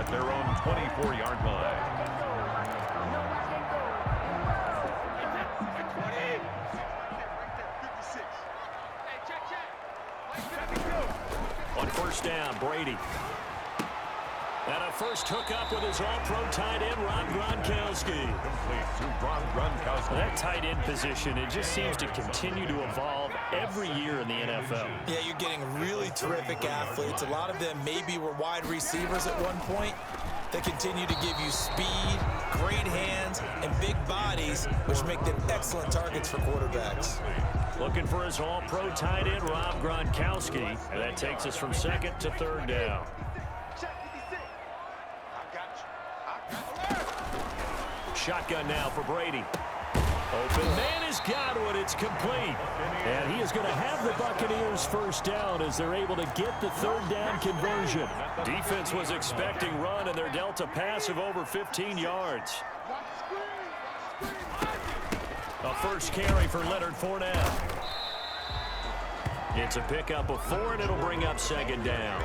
at their own 24-yard line. On first down, Brady. And a first hookup with his all-pro tight end, Rob Gronkowski. Complete to Rob Gronkowski. That tight end position, it just seems to continue to evolve every year in the NFL. Yeah, you're getting really terrific athletes. A lot of them maybe were wide receivers at one point. They continue to give you speed, great hands, and big bodies, which make them excellent targets for quarterbacks. Looking for his all-pro tight end, Rob Gronkowski. And that takes us from second to third down. Shotgun now for Brady. Open man has got one. It's complete. And he is going to have the Buccaneers first down as they're able to get the third down conversion. Defense was expecting run, and they're dealt a pass of over 15 yards. A first carry for Leonard Fournette. It's a pickup of 4, and it'll bring up second down.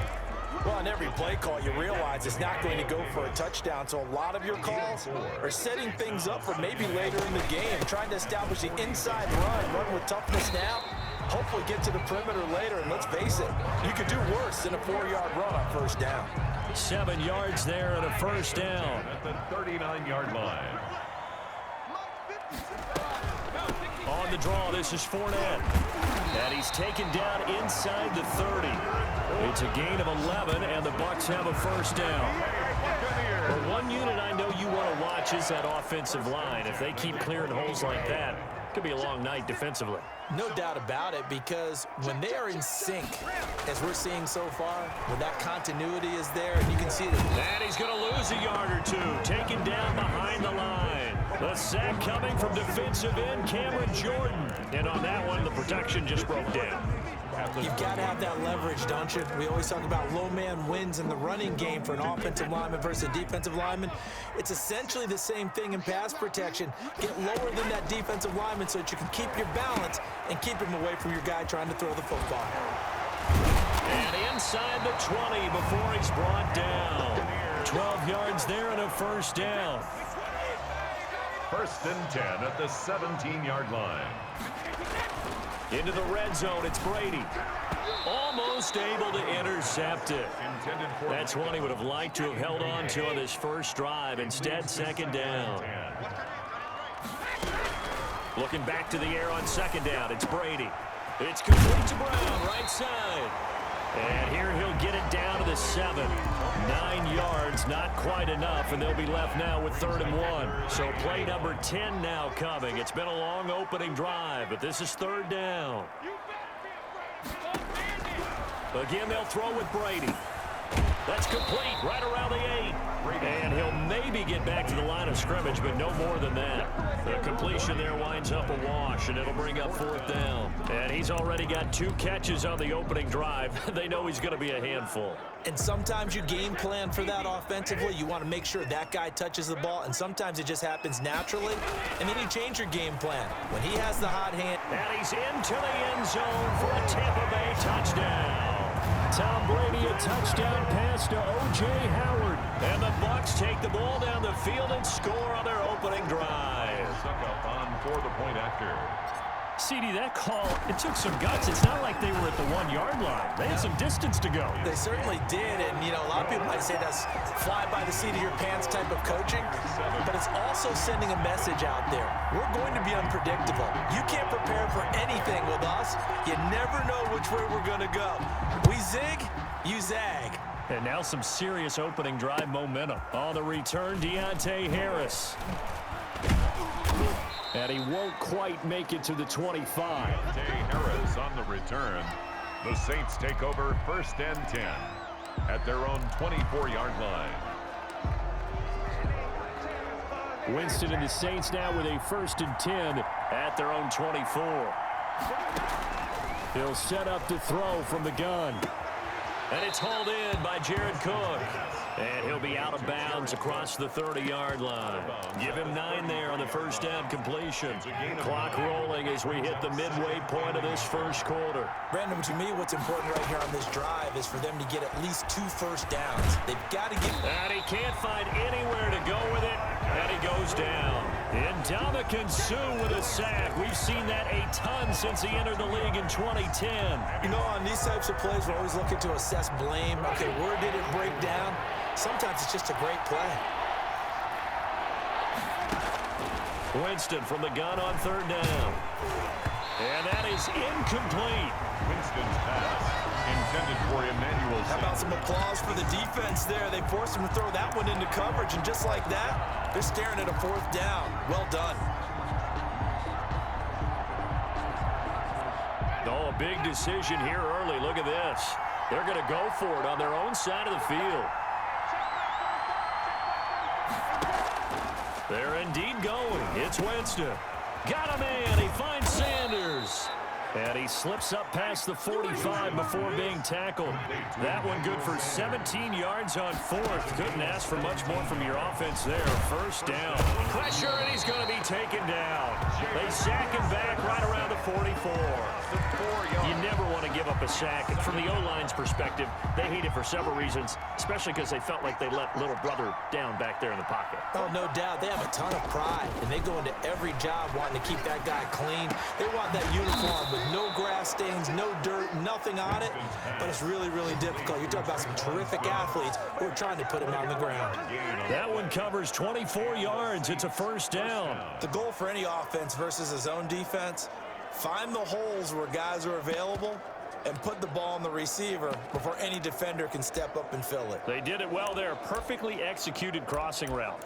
Well, on every play call, you realize it's not going to go for a touchdown, so a lot of your calls are setting things up for maybe later in the game, trying to establish the inside run with toughness now, hopefully get to the perimeter later, and let's face it, you could do worse than a 4-yard run on first down. 7 yards there and a first down. At the 39-yard line. On the draw, this is Fournette. And he's taken down inside the 30. It's a gain of 11, and the Bucs have a first down. Well, one unit I know you want to watch is that offensive line. If they keep clearing holes like that, it could be a long night defensively. No doubt about it, because when they are in sync, as we're seeing so far, when that continuity is there, and you can see that. And he's going to lose a yard or two, taken down behind the line. The sack coming from defensive end Cameron Jordan. And on that one, the protection just broke down. You've got to have that leverage, don't you? We always talk about low man wins in the running game for an offensive lineman versus a defensive lineman. It's essentially the same thing in pass protection. Get lower than that defensive lineman so that you can keep your balance and keep him away from your guy trying to throw the football. And inside the 20 before he's brought down. 12 yards there and a first down. First and 10 at the 17-yard line. Into the red zone, it's Brady. Almost able to intercept it. That's one he would have liked to have held on to on this first drive. Instead, second down. Looking back to the air on second down, it's Brady. It's complete to Brown, right side. And here he'll get it down to the 7. 9 yards, not quite enough, and they'll be left now with 3rd and 1. So play number 10 now coming. It's been a long opening drive, but this is 3rd down. Again, they'll throw with Brady. That's complete, right around the 8. And he'll maybe get back to the line of scrimmage, but no more than that. The completion there winds up a wash, and it'll bring up 4th down. And he's already got 2 catches on the opening drive. They know he's going to be a handful. And sometimes you game plan for that offensively. You want to make sure that guy touches the ball, and sometimes it just happens naturally. And then you change your game plan. When he has the hot hand. And he's into the end zone for a Tampa Bay touchdown. Tom Brady, a touchdown pass to O.J. Howard. And the Bucs take the ball down the field and score on their opening drive. Stuck up on for the point after. CD, that call, it took some guts. It's not like they were at the 1-yard line. They had some distance to go. They certainly did, and, you know, a lot of people might say that's fly by the seat of your pants type of coaching, but it's also sending a message out there. We're going to be unpredictable. You can't prepare for anything with us. You never know which way we're going to go. We zig, you zag. And now some serious opening drive momentum. On the return, Deontay Harris. And he won't quite make it to the 25. Deontay Harris on the return. The Saints take over 1st and 10 at their own 24-yard line. Winston and the Saints now with a 1st and 10 at their own 24. He'll set up to throw from the gun. And it's hauled in by Jared Cook. And he'll be out of bounds across the 30-yard line. Give him 9 there on the first down completion. Clock rolling as we hit the midway point of this first quarter. Brandon, to me, what's important right here on this drive is for them to get at least 2 first downs. They've got to get... And he can't find anywhere to go with it, and he goes down. Ndamukong Suh with a sack. We've seen that a ton since he entered the league in 2010. You know, on these types of plays, we're always looking to assess blame. Okay, where did it break down? Sometimes it's just a great play. Winston from the gun on third down. And that is incomplete. Winston's pass intended for Emmanuel. How about some applause for the defense there? They forced him to throw that one into coverage, and just like that, they're staring at a 4th down. Well done. Oh, a big decision here early. Look at this. They're going to go for it on their own side of the field. They're indeed going. It's Winston. Got a man. He finds Sanders. And he slips up past the 45 before being tackled. That one good for 17 yards on 4th. Couldn't ask for much more from your offense there. First down. Pressure, and he's going to be taken down. They sack him back right around the 44. You never want to give up a sack. And from the O-line's perspective, they hate it for several reasons, especially because they felt like they let little brother down back there in the pocket. Oh, no doubt. They have a ton of pride, and they go into every job wanting to keep that guy clean. They want that uniform with no grass stains, no dirt, nothing on it, but it's really, really difficult. You're talking about some terrific athletes who are trying to put him on the ground. That one covers 24 yards. It's a first down. The goal for any offense versus a zone defense, find the holes where guys are available and put the ball on the receiver before any defender can step up and fill it. They did it well there. Perfectly executed crossing route.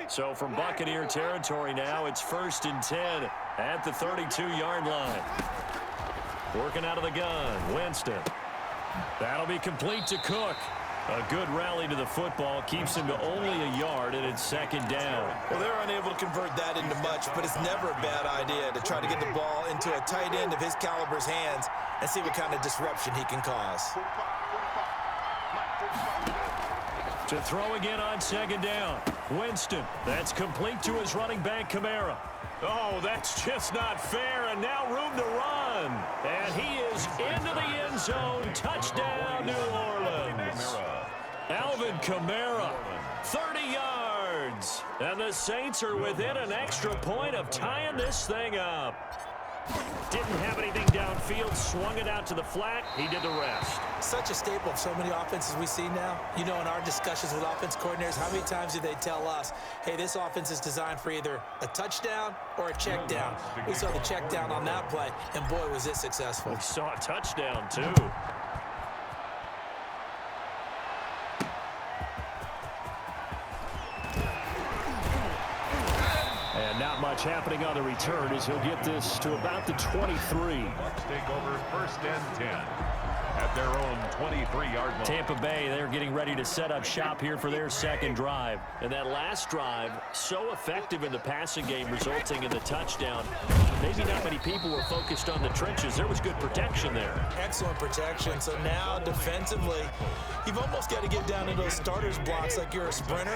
So from Buccaneer territory now, it's 1st and 10 at the 32-yard line. Working out of the gun, Winston. That'll be complete to Cook. A good rally to the football keeps him to only a yard, and it's 2nd down. Well, they're unable to convert that into much, but it's never a bad idea to try to get the ball into a tight end of his caliber's hands and see what kind of disruption he can cause. To throw again on 2nd down. Winston, that's complete to his running back, Kamara. Oh, that's just not fair, and now room to run. And he is into the end zone. Touchdown, New Orleans. Alvin Kamara, 30 yards. And the Saints are within an extra point of tying this thing up. Didn't have anything downfield, swung it out to the flat. He did the rest. Such a staple of so many offenses we see now. You know, in our discussions with offense coordinators, how many times do they tell us, hey, this offense is designed for either a touchdown or a check down. We saw the check down on that play, and boy, was it successful. We saw a touchdown, too. And not much happening on the return as he'll get this to about the 23. Bucs take over 1st and 10 at their own 23-yard line. Tampa Bay, they're getting ready to set up shop here for their 2nd drive. And that last drive, so effective in the passing game, resulting in the touchdown. Maybe not many people were focused on the trenches. There was good protection there. Excellent protection. So now, defensively, you've almost got to get down in those starters blocks like you're a sprinter.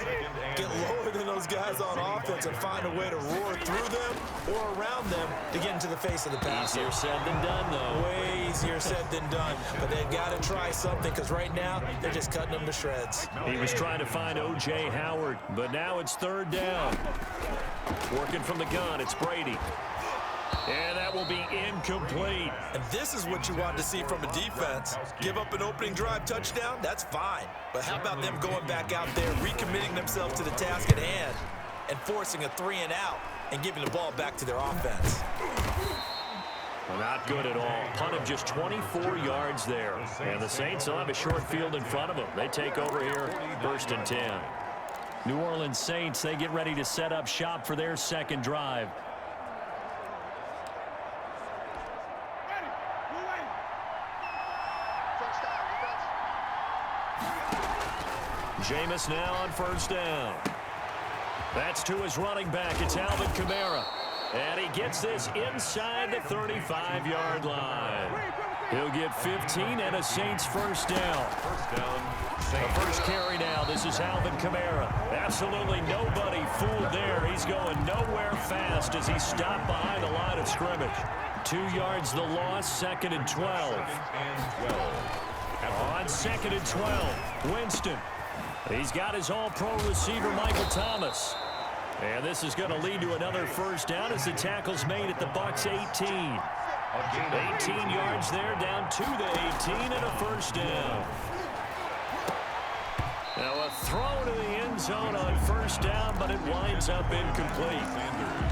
Get lower than those guys on offense and find a way to roar through them or around them to get into the face of the passer. Easier said than done, though. Way easier said than done. But they've got to try something because right now they're just cutting them to shreds. He was trying to find O.J. Howard, but now it's 3rd down. Working from the gun, it's Brady. And that will be incomplete. And this is what you want to see from a defense. Give up an opening drive touchdown, that's fine. But how about them going back out there, recommitting themselves to the task at hand, and forcing a 3 and out and giving the ball back to their offense? Not good at all. Punt of just 24 yards there. And the Saints will have a short field in front of them. They take over here, 1st and 10. New Orleans Saints, they get ready to set up shop for their 2nd drive. Jameis now on 1st down. That's to his running back. It's Alvin Kamara. And he gets this inside the 35-yard line. He'll get 15 and a Saints first down. First down, The first carry now. This is Alvin Kamara. Absolutely nobody fooled there. He's going nowhere fast as he stopped behind the line of scrimmage. 2 yards the loss, 2nd and 12. On 2nd and 12, Winston. He's got his all-pro receiver, Michael Thomas. And this is going to lead to another first down as the tackle's made at the Bucs 18. 18 yards there, down to the 18 and a first down. Now a throw to the end zone on first down, but it winds up incomplete.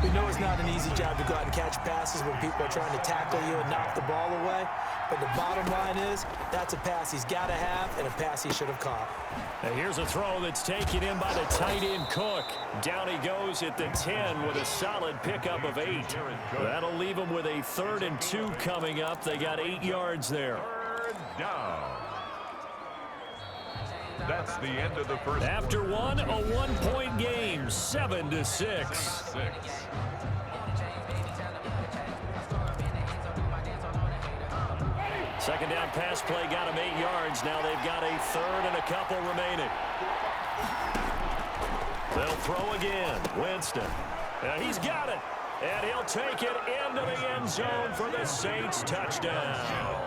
We know it's not an easy job to go out and catch passes when people are trying to tackle you and knock the ball away. But the bottom line is, that's a pass he's got to have and a pass he should have caught. Now here's a throw that's taken in by the tight end Cook. Down he goes at the 10 with a solid pickup of 8. That'll leave him with a 3rd and 2 coming up. They got 8 yards there. Third down. That's the end of the first. After one, a 1-point game, 7-6. Second down pass play got him 8 yards. Now they've got a 3rd and a couple remaining. They'll throw again. Winston. He's got it. And he'll take it into the end zone for the Saints touchdown.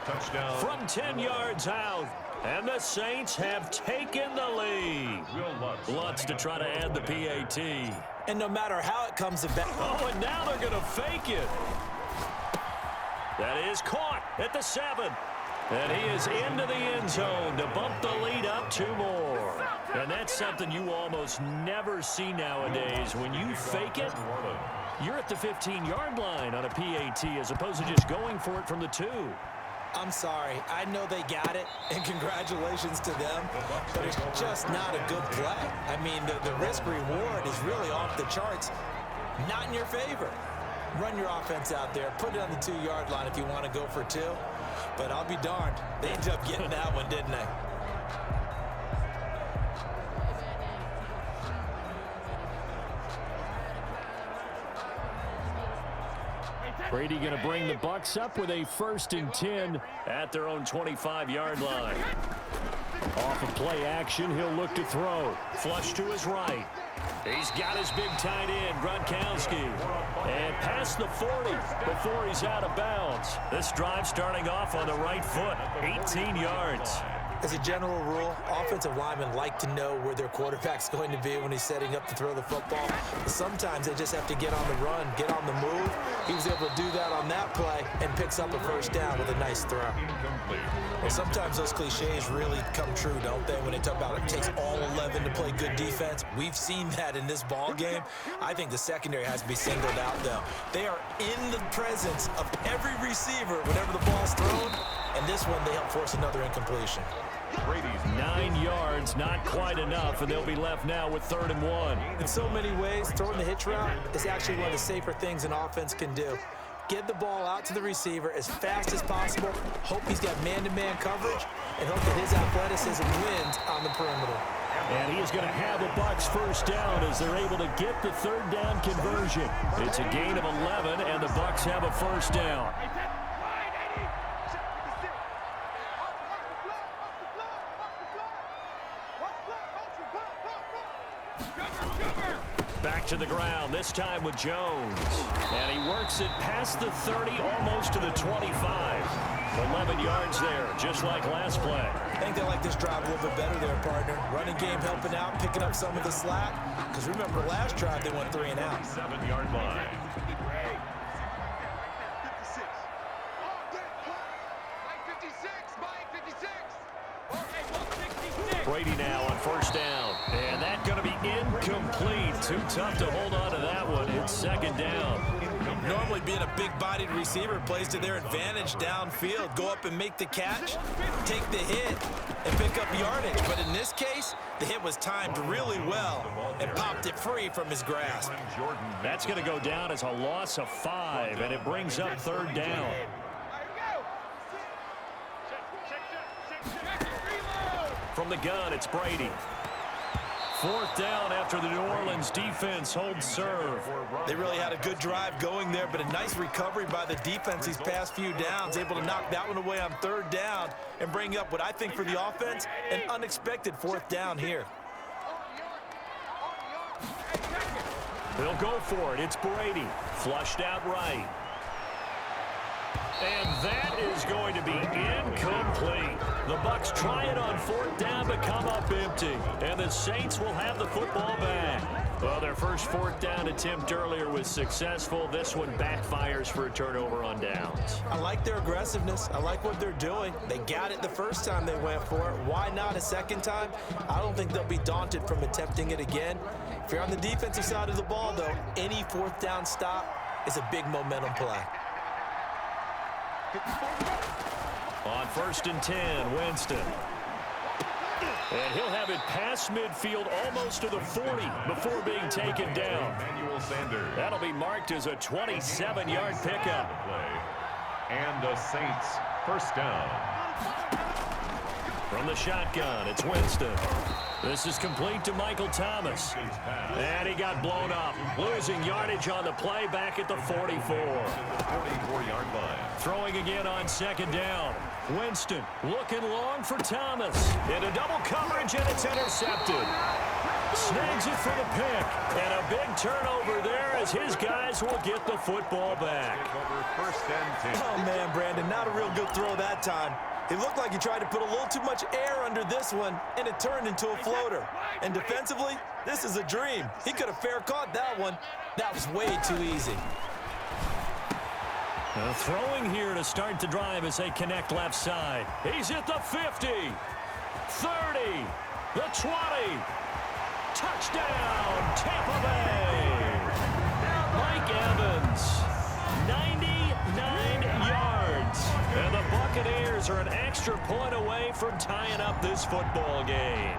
Touchdown. From 10 yards out. And the Saints have taken the lead. Lutz to try to add the PAT. And no matter how it comes about. Oh, and now they're going to fake it. That is caught at the 7. And he is into the end zone to bump the lead up 2 more. And that's something you almost never see nowadays. When you fake it, you're at the 15-yard line on a PAT as opposed to just going for it from the 2. I'm sorry. I know they got it, and congratulations to them, but it's just not a good play. I mean, the risk-reward is really off the charts, not in your favor. Run your offense out there. Put it on the 2-yard line if you want to go for 2, but I'll be darned. They ended up getting that one, didn't they? Brady going to bring the Bucs up with a 1st and 10 at their own 25-yard line. Off of play action, he'll look to throw. Flush to his right. He's got his big tight end, Gronkowski. And past the 40 before he's out of bounds. This drive starting off on the right foot, 18 yards. As a general rule, offensive linemen like to know where their quarterback's going to be when he's setting up to throw the football. But sometimes they just have to get on the run, get on the move. He was able to do that on that play and picks up a first down with a nice throw. Well, sometimes those cliches really come true, don't they? When they talk about it takes all 11 to play good defense. We've seen that in this ball game. I think the secondary has to be singled out, though. They are in the presence of every receiver whenever the ball's thrown. And this one, they help force another incompletion. Brady's 9 yards, not quite enough, and they'll be left now with 3rd and 1. In so many ways, throwing the hitch route is actually one of the safer things an offense can do. Get the ball out to the receiver as fast as possible, hope he's got man-to-man coverage, and hope that his athleticism wins on the perimeter. And he is going to have a Bucs first down as they're able to get the 3rd down conversion. It's a gain of 11, and the Bucs have a first down. Back to the ground, this time with Jones. And he works it past the 30, almost to the 25. 11 yards there, just like last play. I think they like this drive a little bit better there, partner. Running game helping out, picking up some of the slack. Because remember, last drive they went 3 and out. 7-yard line. Brady now on first down. And that's going to be incomplete. Too tough to hold on to that one. It's 2nd down. Normally being a big-bodied receiver plays to their advantage downfield. Go up and make the catch, take the hit, and pick up yardage. But in this case, the hit was timed really well and popped it free from his grasp. That's going to go down as a loss of 5, and it brings up 3rd down. From the gun, it's Brady. Fourth down after the New Orleans defense holds serve. They really had a good drive going there, but a nice recovery by the defense these past few downs, able to knock that one away on third down and bring up what I think for the offense, an unexpected fourth down here. They'll go for it. It's Brady. Flushed out right. And that is going to be incomplete. The Bucs try it on fourth down, but come up empty. And the Saints will have the football back. Well, their first fourth down attempt earlier was successful. This one backfires for a turnover on downs. I like their aggressiveness. I like what they're doing. They got it the first time they went for it. Why not a second time? I don't think they'll be daunted from attempting it again. If you're on the defensive side of the ball, though, any fourth down stop is a big momentum play. On 1st and 10, Winston. And he'll have it past midfield almost to the 40 before being taken down. That'll be marked as a 27-yard pickup. And the Saints first down. From the shotgun, it's Winston. This is complete to Michael Thomas. And he got blown up, losing yardage on the play back at the 44. 44-yard line. Throwing again on second down. Winston looking long for Thomas. Into double coverage, and it's intercepted. Snags it for the pick. And a big turnover there as his guys will get the football back. First and 10. Oh, man, Brandon, not a real good throw that time. It looked like he tried to put a little too much air under this one, and it turned into a floater. And defensively, this is a dream. He could have fair caught that one. That was way too easy. Throwing here to start the drive as they connect left side. He's at the 50, 30, the 20. Touchdown, Tampa Bay. Mike Evans, 99 yards. And the Buccaneers are an extra point away from tying up this football game.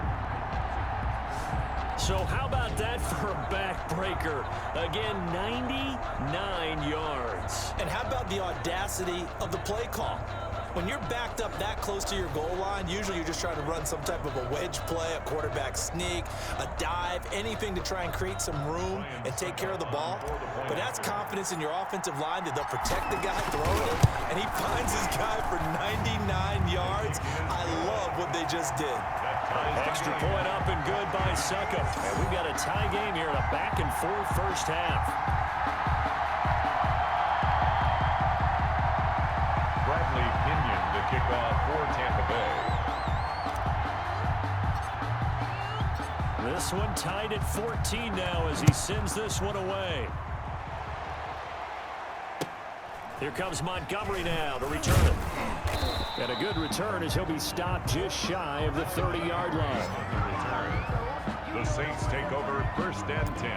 So how about that for a backbreaker? Again, 99 yards. And how about the audacity of the play call? When you're backed up that close to your goal line, usually you're just trying to run some type of a wedge play, a quarterback sneak, a dive, anything to try and create some room and take care of the ball. But that's confidence in your offensive line that they'll protect the guy throwing it, and he finds his guy for 99 yards. I love what they just did. Extra point up and good by Succop. And we've got a tie game here in a back-and-forth first half. Bradley Pinion to kick off for Tampa Bay. This one tied at 14 now as he sends this one away. Here comes Montgomery now to return it. And a good return as he'll be stopped just shy of the 30-yard line. The Saints take over first and 10.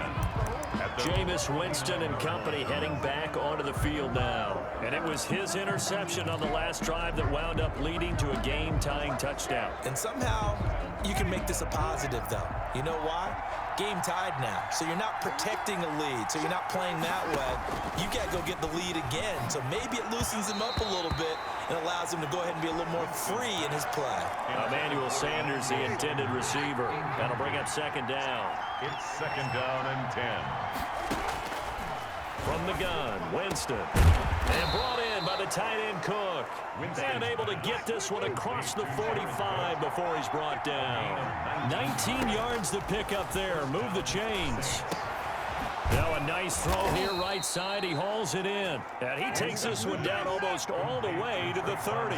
Jameis Winston and company heading back onto the field now. And it was his interception on the last drive that wound up leading to a game-tying touchdown. And somehow you can make this a positive, though. You know why? Game tied now, so you're not protecting a lead, so you're not playing that way. You got to go get the lead again, so maybe it loosens him up a little bit and allows him to go ahead and be a little more free in his play. Emmanuel Sanders, the intended receiver. That'll bring up second down. It's second down and 10. From the gun, Winston. And brought in by the tight end Cook. And able to get this one across the 45 before he's brought down. 19 yards to pick up there. Move the chains. Now a nice throw here right side. He hauls it in. And he takes this one down almost all the way to the 30.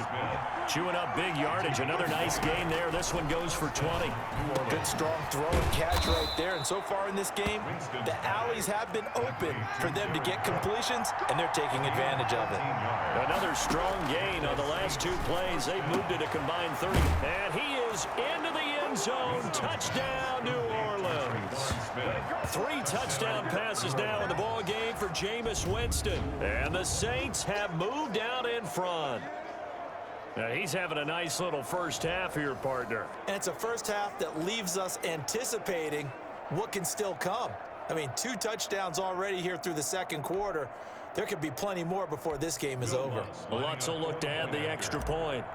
Chewing up big yardage. Another nice gain there. This one goes for 20. Good strong throw and catch right there. And so far in this game, the alleys have been open for them to get completions, and they're taking advantage of it. Another strong gain on the last two plays. They've moved it a combined 30. And he is into the end zone. Touchdown, New Orleans. 3 touchdown passes now in the ball game for Jameis Winston. And the Saints have moved out in front. Now he's having a nice little first half here, partner. And it's a first half that leaves us anticipating what can still come. I mean, 2 touchdowns already here through the second quarter. There could be plenty more before this game is over. Lutz will look to add the extra point.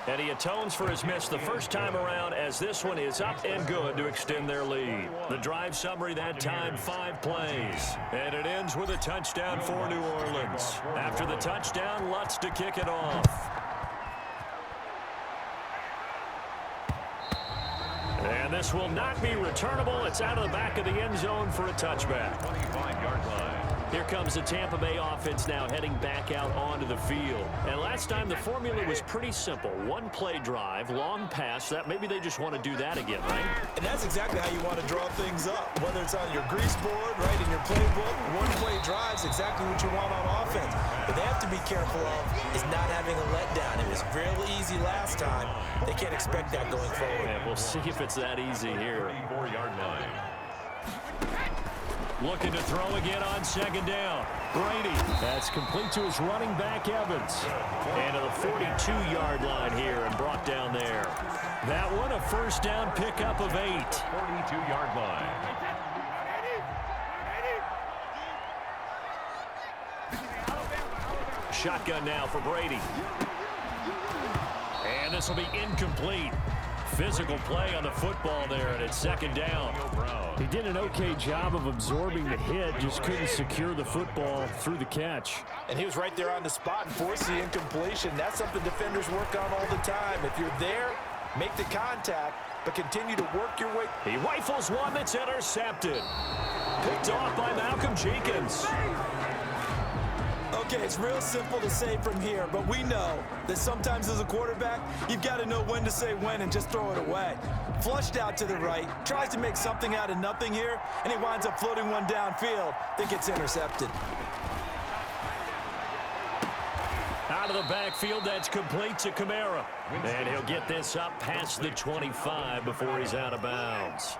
And And he atones for his miss the first time around as this one is up and good to extend their lead. The drive summary that time, 5 plays. And it ends with a touchdown for New Orleans. After the touchdown, Lutz to kick it off. And this will not be returnable. It's out of the back of the end zone for a touchback. 25-yard line. Here comes the Tampa Bay offense now heading back out onto the field. And last time the formula was pretty simple. One play drive, long pass. That maybe they just want to do that again, right? And that's exactly how you want to draw things up. Whether it's on your grease board, right, in your playbook, one play drive is exactly what you want on offense. But they have to be careful of is not having a letdown. It was really easy last time. They can't expect that going forward. And we'll see if it's that easy here. 34-yard line. Looking to throw again on second down. Brady. That's complete to his running back, Evans. And to the 42-yard line here and brought down there. That one a first down pickup of 8. 42-yard line. Shotgun now for Brady. And this will be incomplete. Physical play on the football there, and it's second down. He did an okay job of absorbing the hit, just couldn't secure the football through the catch. And he was right there on the spot and forced the incompletion. That's something defenders work on all the time. If you're there, make the contact, but continue to work your way. He rifles one that's intercepted. Picked off by Malcolm Jenkins. Okay, it's real simple to say from here, but we know that sometimes as a quarterback, you've got to know when to say when and just throw it away. Flushed out to the right, tries to make something out of nothing here, and he winds up floating one downfield that gets intercepted. Out of the backfield, that's complete to Kamara. And he'll get this up past the 25 before he's out of bounds.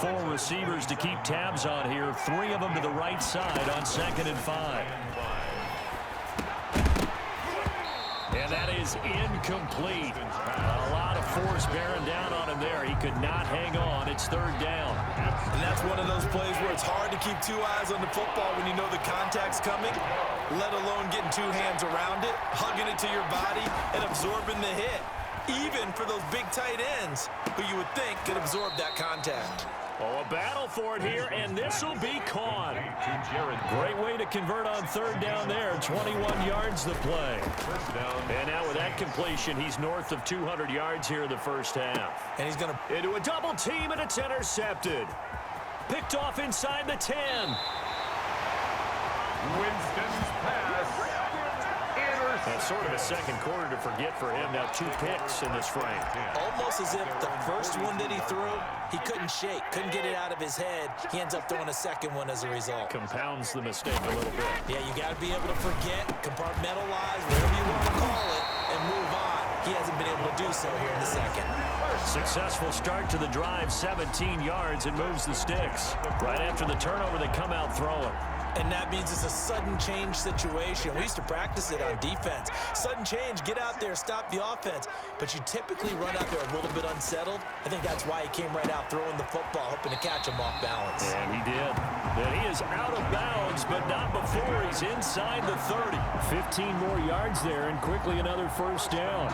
4 receivers to keep tabs on here, 3 of them to the right side on 2nd and 5. And that is incomplete. A lot of force bearing down on him there. He could not hang on. It's 3rd down. And that's one of those plays where it's hard to keep 2 eyes on the football when you know the contact's coming, let alone getting 2 hands around it, hugging it to your body, and absorbing the hit. Even for those big tight ends who you would think could absorb that contact. Oh, a battle for it here, and this will be caught. Great way to convert on 3rd down there. 21 yards the play. And now with that completion, he's north of 200 yards here in the first half. And he's going to into a double team, and it's intercepted. Picked off inside the 10. Winston's pass. That's sort of a second quarter to forget for him. Now 2 picks in this frame. almost as if the first one that he threw, he couldn't shake, couldn't get it out of his head. He ends up throwing a second one as a result. Compounds the mistake a little bit. Yeah, you got to be able to forget, compartmentalize, whatever you want to call it, and move on. He hasn't been able to do so here in the second. Successful start to the drive, 17 yards, and moves the sticks. Right after the turnover, they come out throwing. And that means it's a sudden change situation. We used to practice it on defense. Sudden change, get out there, stop the offense. But you typically run out there a little bit unsettled. I think that's why he came right out throwing the football, hoping to catch him off balance. And he did. And he is out of bounds, but not before he's inside the 30. 15 more yards there, and quickly another first down.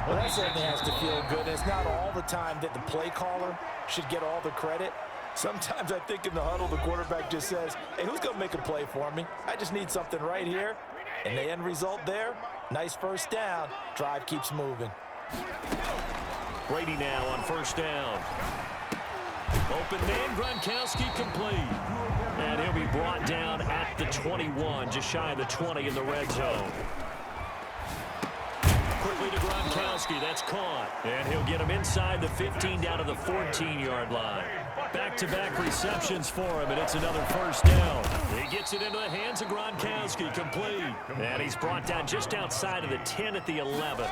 Well, that certainly has to feel good. It's not all the time that the play caller should get all the credit. Sometimes I think in the huddle, the quarterback just says, hey, who's going to make a play for me? I just need something right here. And the end result there, nice first down. Drive keeps moving. Brady now on first down. Open man, Gronkowski complete. And he'll be brought down at the 21, just shy of the 20 in the red zone. Quickly to Gronkowski, that's caught. And he'll get him inside the 15 down to the 14-yard line. Back-to-back receptions for him, and it's another first down. He gets it into the hands of Gronkowski, complete. And he's brought down just outside of the 10 at the 11.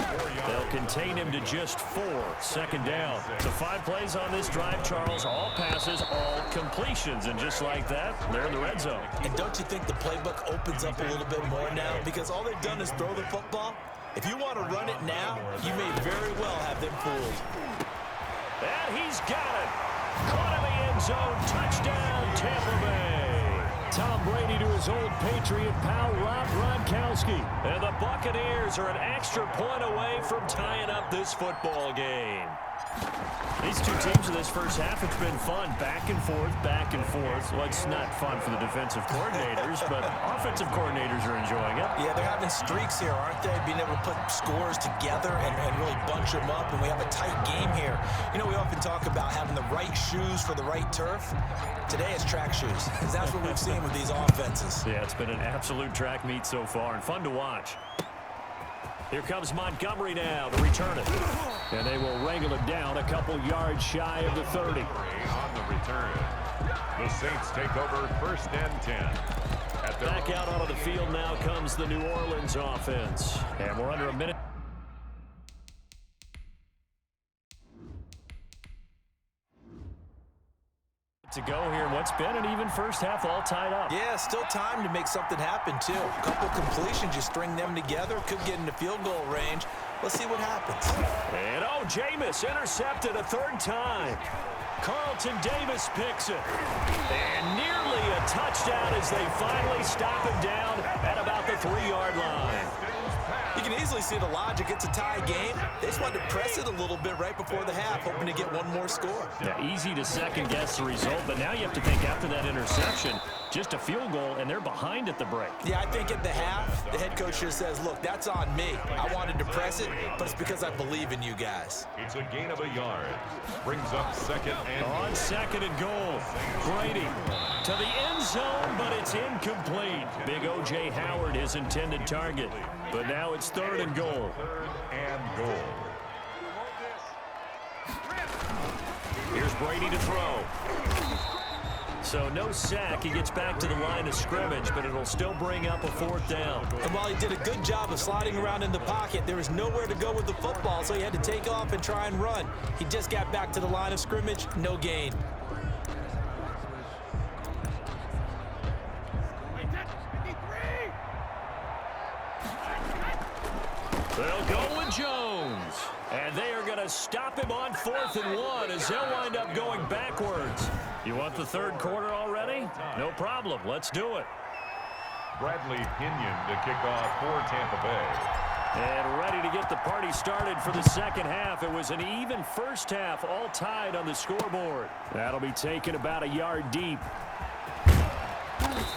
They'll contain him to just 4. Second down. So 5 plays on this drive, Charles. All passes, all completions. And just like that, they're in the red zone. And don't you think the playbook opens up a little bit more now? Because all they've done is throw the football. If you want to run it now, you may very well have them fooled. And he's got it. Caught in the end zone. Touchdown, Tampa Bay. Tom Brady to his old Patriot pal, Rob Gronkowski. And the Buccaneers are an extra point away from tying up this football game. These two teams in this first half, it's been fun. Back and forth, back and forth. Well, it's not fun for the defensive coordinators, but offensive coordinators are enjoying it. Yeah, they're having streaks here, aren't they? Being able to put scores together and really bunch them up, and we have a tight game here. You know, we often talk about having the right shoes for the right turf. Today it's track shoes, because that's what we've seen with these offenses. Yeah, it's been an absolute track meet so far, and fun to watch. Here comes Montgomery now to return it. And they will wrangle it down a couple yards shy of the 30. On the return, the Saints take over 1st and 10. Back out onto the field now comes the New Orleans offense. And we're under a minute to go here. What's been an even first half, all tied up. Yeah, still time to make something happen, too. A couple completions, you string them together, could get into field goal range. Let's see what happens. And, oh, Jameis intercepted a third time. Carlton Davis picks it. And nearly a touchdown as they finally stop him down at about the 3-yard line. You can easily see the logic. It's a tie game. They just wanted to press it a little bit right before the half, hoping to get one more score. Yeah, easy to second-guess the result, but now you have to think after that interception, just a field goal, and they're behind at the break. Yeah, I think at the half, the head coach just says, look, that's on me. I wanted to press it, but it's because I believe in you guys. It's a gain of a yard. Brings up 2nd and on 2nd and goal. Brady to the end zone, but it's incomplete. Big O.J. Howard, his intended target. But now it's 3rd and goal. 3rd and goal. Here's Brady to throw. So no sack. He gets back to the line of scrimmage, but it'll still bring up a 4th down. And while he did a good job of sliding around in the pocket, there was nowhere to go with the football, so he had to take off and try and run. He just got back to the line of scrimmage, no gain. They'll go with Jones. And they are going to stop him on 4th and 1 as they'll wind up going backwards. You want the 3rd quarter already? No problem. Let's do it. Bradley Pinion to kick off for Tampa Bay. And ready to get the party started for the second half. It was an even first half, all tied on the scoreboard. That'll be taken about a yard deep.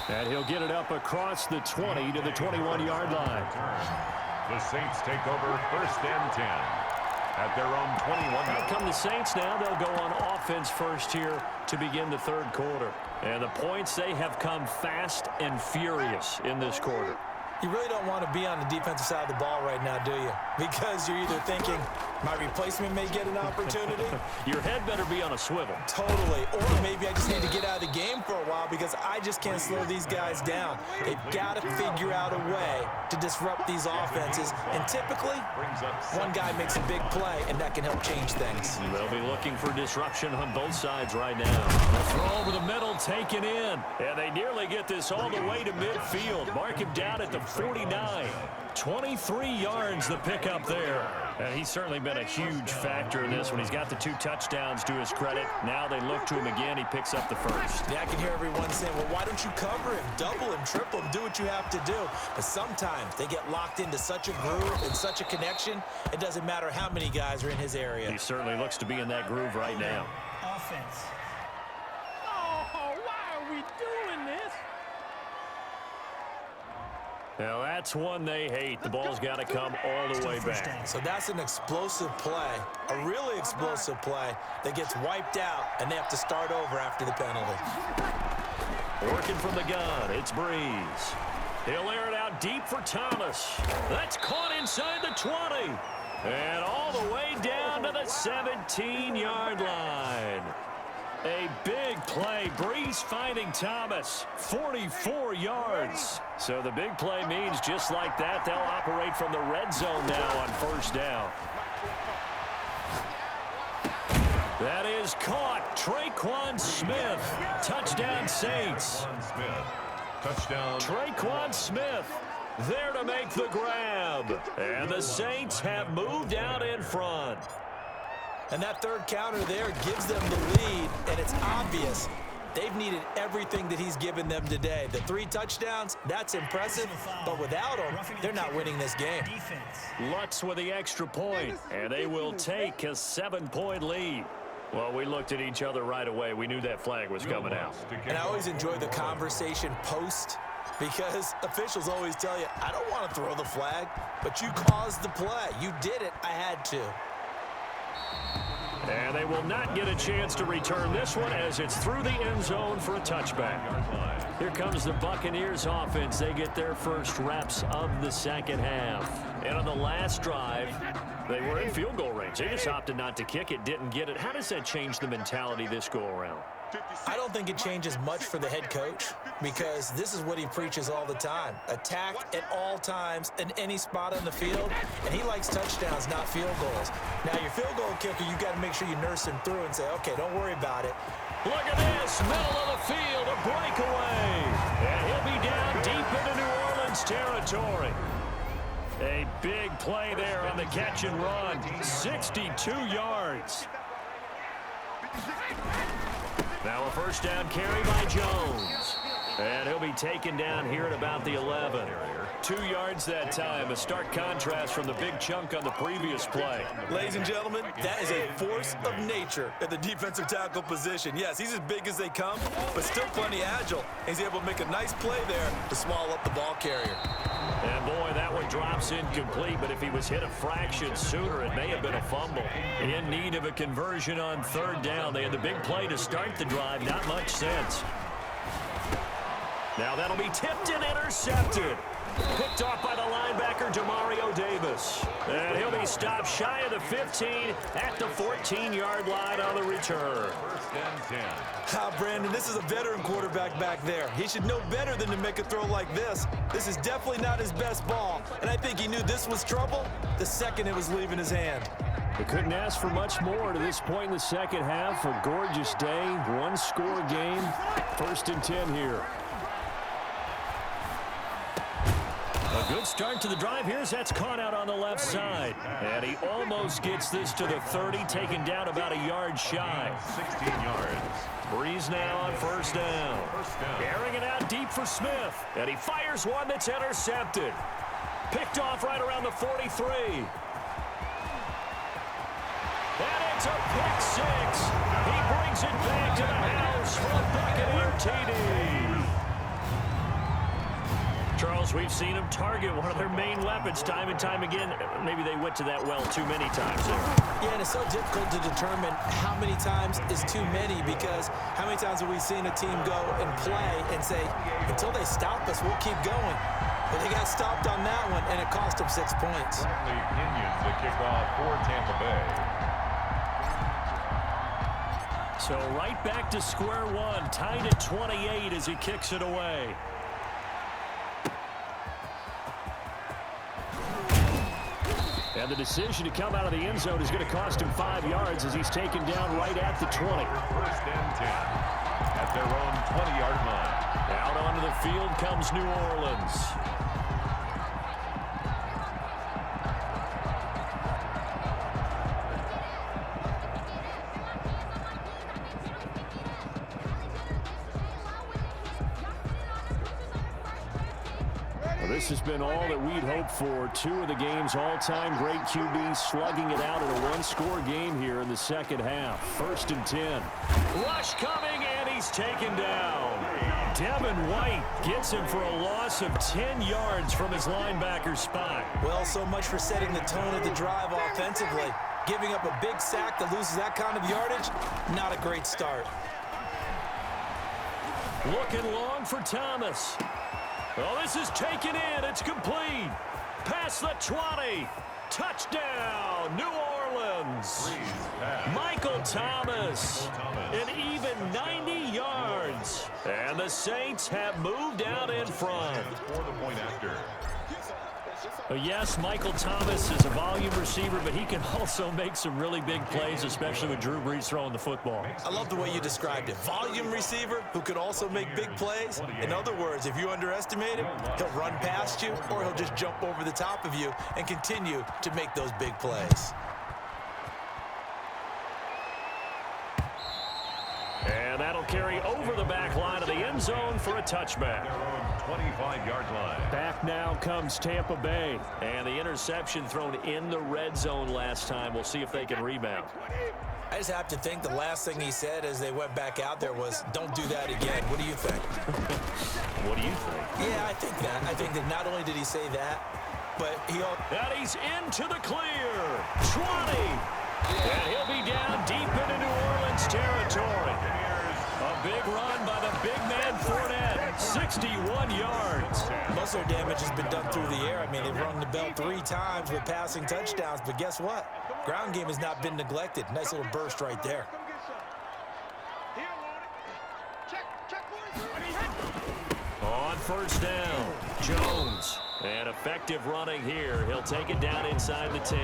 And he'll get it up across the 20 to the 21-yard line. The Saints take over 1st and 10 at their own 21. Out come the Saints now. They'll go on offense first here to begin the 3rd quarter. And the points, they have come fast and furious in this quarter. You really don't want to be on the defensive side of the ball right now, do you? Because you're either thinking, my replacement may get an opportunity. Your head better be on a swivel. Totally. Or maybe I just need to get out of the game for a while because I just can't slow these guys down. They've got to figure out a way to disrupt these offenses. And typically, one guy makes a big play, and that can help change things. They'll be looking for disruption on both sides right now. The throw over the middle taken in. And they nearly get this all the way to midfield. Mark him down at the 49. 23 yards the pickup there. And he's certainly been a huge factor in this when he's got the 2 touchdowns to his credit. Now they look to him again. He picks up the 1st. Yeah, I can hear everyone saying, well, why don't you cover him, double him, triple him, do what you have to do. But sometimes they get locked into such a groove and such a connection, it doesn't matter how many guys are in his area. He certainly looks to be in that groove right now. Offense. Oh, why are we doing this? Now that's one they hate. The ball's got to come all the way back. So that's an explosive play, a really explosive play that gets wiped out, and they have to start over after the penalty. Working from the gun, it's Breeze. He'll air it out deep for Thomas. That's caught inside the 20. And all the way down to the 17-yard line. A big play. Breeze finding Thomas. 44 yards. So the big play means just like that, they'll operate from the red zone now on 1st down. That is caught. Traquan Smith. Touchdown Saints. Touchdown. Traquan Smith there to make the grab. And the Saints have moved out in front. And that 3rd counter there gives them the lead, and it's obvious They've needed everything that he's given them today. The 3 touchdowns, that's impressive, but without him, they're not winning this game. Lutz with the extra point, and they will take a 7-point lead. Well, we looked at each other right away. We knew that flag was coming out. And I always enjoy the conversation post, because officials always tell you, I don't want to throw the flag, but you caused the play. You did it. I had to. And they will not get a chance to return this one as it's through the end zone for a touchback. Here comes the Buccaneers offense. They get their first reps of the second half. And on the last drive, they were in field goal range. They just opted not to kick it, didn't get it. How does that change the mentality this go around? I don't think it changes much for the head coach, because this is what he preaches all the time. Attack at all times in any spot on the field, and he likes touchdowns, not field goals. Now, your field goal kicker, you got to make sure you nurse him through and say, okay, don't worry about it. Look at this, middle of the field, a breakaway. And he'll be down deep into New Orleans territory. A big play there on the catch and run, 62 yards. Now a first down carry by Jones. And he'll be taken down here at about the 11. 2 yards that time, a stark contrast from the big chunk on the previous play. Ladies and gentlemen, that is a force of nature at the defensive tackle position. Yes, he's as big as they come, but still plenty agile. He's able to make a nice play there to swallow up the ball carrier. And boy, that one drops incomplete, but if he was hit a fraction sooner, it may have been a fumble. In need of a conversion on third down. They had the big play to start the drive, not much sense. Now that'll be tipped and intercepted. Picked off by the linebacker, Demario Davis. And he'll be stopped shy of the 15 at the 14-yard line on the return. First and 10. Brandon, this is a veteran quarterback back there. He should know better than to make a throw like this. This is definitely not his best ball, and I think he knew this was trouble the second it was leaving his hand. They couldn't ask for much more to this point in the second half. A gorgeous day, one-score game. First and 10 here. A good start to the drive. That's caught out on the left side. And he almost gets this to the 30, taken down about a yard shy. 16 yards. Breeze now on first down. Airing it out deep for Smith. And he fires one that's intercepted. Picked off right around the 43. And it's a pick six. He brings it back to the house for a Buccaneer TD. Charles, we've seen them target one of their main weapons time and time again. Maybe they went to that well too many times there. Yeah, and it's so difficult to determine how many times is too many, because how many times have we seen a team go and play and say, until they stop us, we'll keep going. But they got stopped on that one, and it cost them 6 points. The Indians to kick off for Tampa Bay. So right back to square one, tied at 28 as he kicks it away. And the decision to come out of the end zone is going to cost him 5 yards as he's taken down right at the 20. First and 10 at their own 20-yard line. Out onto the field comes New Orleans. This has been all that we'd hoped for. 2 of the game's all-time great QBs slugging it out in a one-score game here in the second half. First and 10. Rush coming, and he's taken down. Devin White gets him for a loss of 10 yards from his linebacker spot. Well, so much for setting the tone of the drive offensively. Giving up a big sack that loses that kind of yardage, not a great start. Looking long for Thomas. Oh, this is taken in. It's complete. Past the 20. Touchdown, New Orleans. Michael Thomas. An even 90 yards. And the Saints have moved out in front. For the point after. Yes, Michael Thomas is a volume receiver, but he can also make some really big plays, especially with Drew Brees throwing the football. I love the way you described it. Volume receiver who could also make big plays. In other words, if you underestimate him, he'll run past you, or he'll just jump over the top of you and continue to make those big plays. And that'll carry over the back line of the end zone for a touchback. Their own 25-yard line. Back now comes Tampa Bay. And the interception thrown in the red zone last time. We'll see if they can rebound. I just have to think the last thing he said as they went back out there was, don't do that again. What do you think? What do you think? Yeah, I think that. I think that not only did he say that, but he also... And he's into the clear. 20. And he'll be down deep into New Orleans territory. A big run by the big man Fournette. 61 yards. Most of their damage has been done through the air. I mean, they've rung the bell 3 times with passing touchdowns, but guess what? Ground game has not been neglected. Nice little burst right there. On first down, Jones. And effective running here. He'll take it down inside the 10.